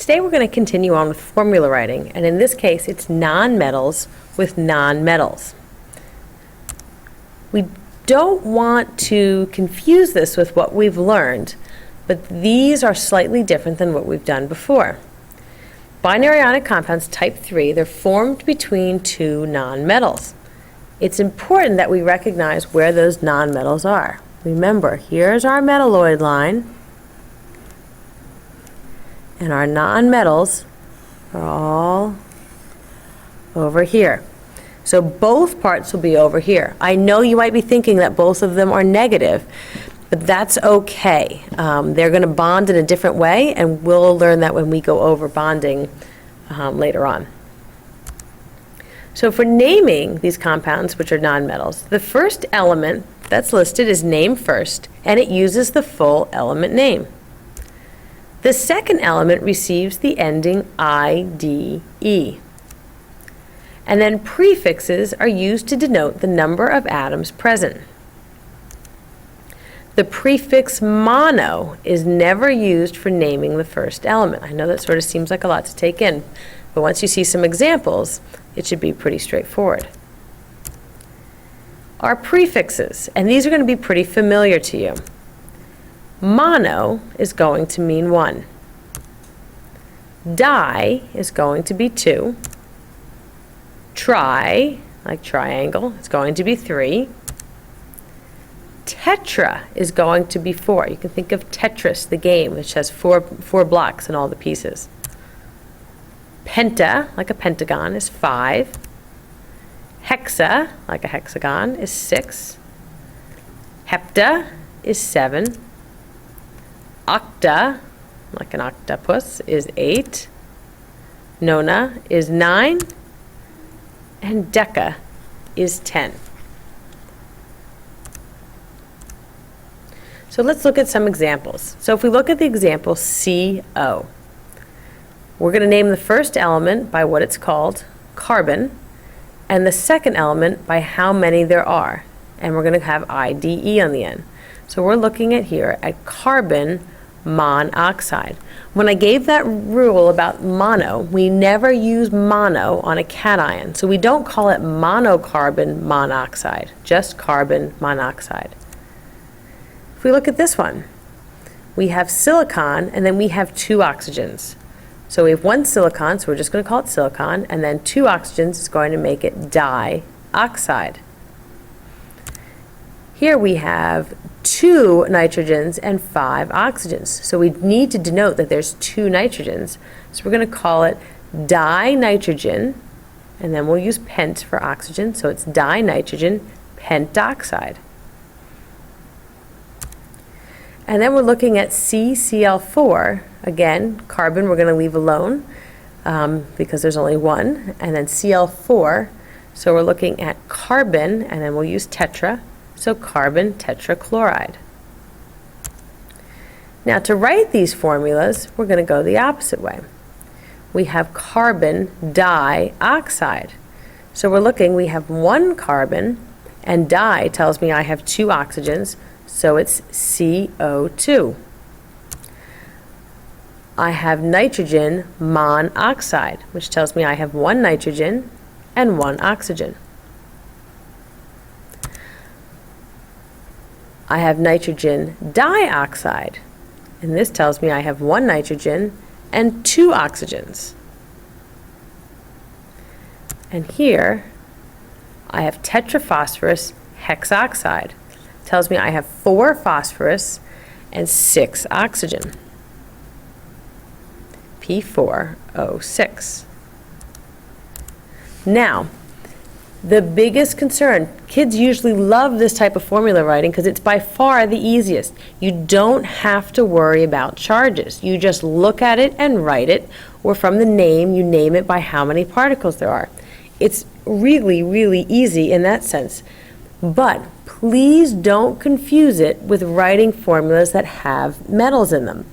Today we're going to continue on with formula writing, and in this case it's nonmetals with nonmetals. We don't want to confuse this with what we've learned, but these are slightly different than what we've done before. Binary ionic compounds type 3, they're formed between two nonmetals. It's important that we recognize where those nonmetals are. Remember, here's our metalloid line, and our nonmetals are all over here. So both parts will be over here. I know you might be thinking that both of them are negative, but that's okay. They're going to bond in a different way, and we'll learn that when we go over bonding later on. So for naming these compounds, which are nonmetals, the first element that's listed is named first, and it uses the full element name. The second element receives the ending IDE. And then prefixes are used to denote the number of atoms present. The prefix mono is never used for naming the first element. I know that sort of seems like a lot to take in, but once you see some examples, it should be pretty straightforward. Our prefixes, and these are going to be pretty familiar to you. Mono is going to mean 1. Di is going to be 2. Tri, like triangle, is going to be 3. Tetra is going to be 4. You can think of Tetris, the game, which has four blocks and all the pieces. Penta, like a pentagon, is 5. Hexa, like a hexagon, is 6. Hepta is 7. Octa, like an octopus, is 8. Nona is 9. And deca is 10. So let's look at some examples. So if we look at the example CO, we're going to name the first element by what it's called, carbon, and the second element by how many there are. And we're going to have IDE on the end. So we're looking at here at carbon monoxide. When I gave that rule about mono, we never use mono on a cation. So we don't call it monocarbon monoxide, just carbon monoxide. If we look at this one, we have silicon and then we have 2 oxygens. So we have 1 silicon, so we're just going to call it silicon, and then 2 oxygens is going to make it dioxide. Here we have 2 nitrogens and 5 oxygens. So we need to denote that there's 2 nitrogens. So we're going to call it dinitrogen, and then we'll use pent for oxygen, so it's dinitrogen pentoxide. And then we're looking at CCl4. Again, carbon we're going to leave alone because there's only 1, and then Cl4. So we're looking at carbon, and then we'll use tetra. So carbon tetrachloride. Now to write these formulas, we're going to go the opposite way. We have carbon dioxide. So we're looking, we have 1 carbon, and di tells me I have 2 oxygens, so it's CO2. I have nitrogen monoxide, which tells me I have 1 nitrogen and 1 oxygen. I have nitrogen dioxide, and this tells me I have 1 nitrogen and 2 oxygens. And here I have tetraphosphorus hexoxide. Tells me I have 4 phosphorus and 6 oxygen. P4O6. Now, the biggest concern, kids usually love this type of formula writing because it's by far the easiest. You don't have to worry about charges. You just look at it and write it, or from the name, you name it by how many particles there are. It's really, really easy in that sense. But please don't confuse it with writing formulas that have metals in them.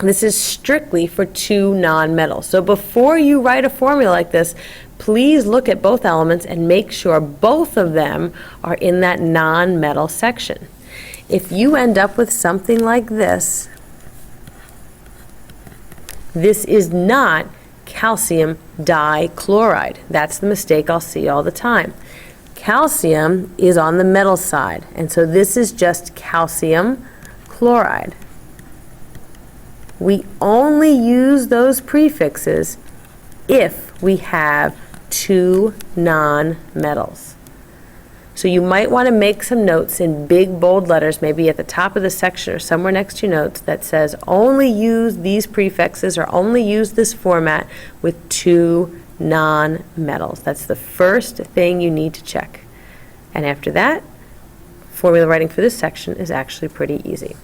This is strictly for 2 nonmetals. So before you write a formula like this, please look at both elements and make sure both of them are in that nonmetal section. If you end up with something like this, This is not calcium dichloride. That's the mistake I'll see all the time. Calcium is on the metal side, and so this is just calcium chloride. We only use those prefixes if we have two nonmetals. So you might want to make some notes in big bold letters, maybe at the top of the section or somewhere next to your notes, that says only use these prefixes or only use this format with two nonmetals. That's the first thing you need to check. And after that, formula writing for this section is actually pretty easy.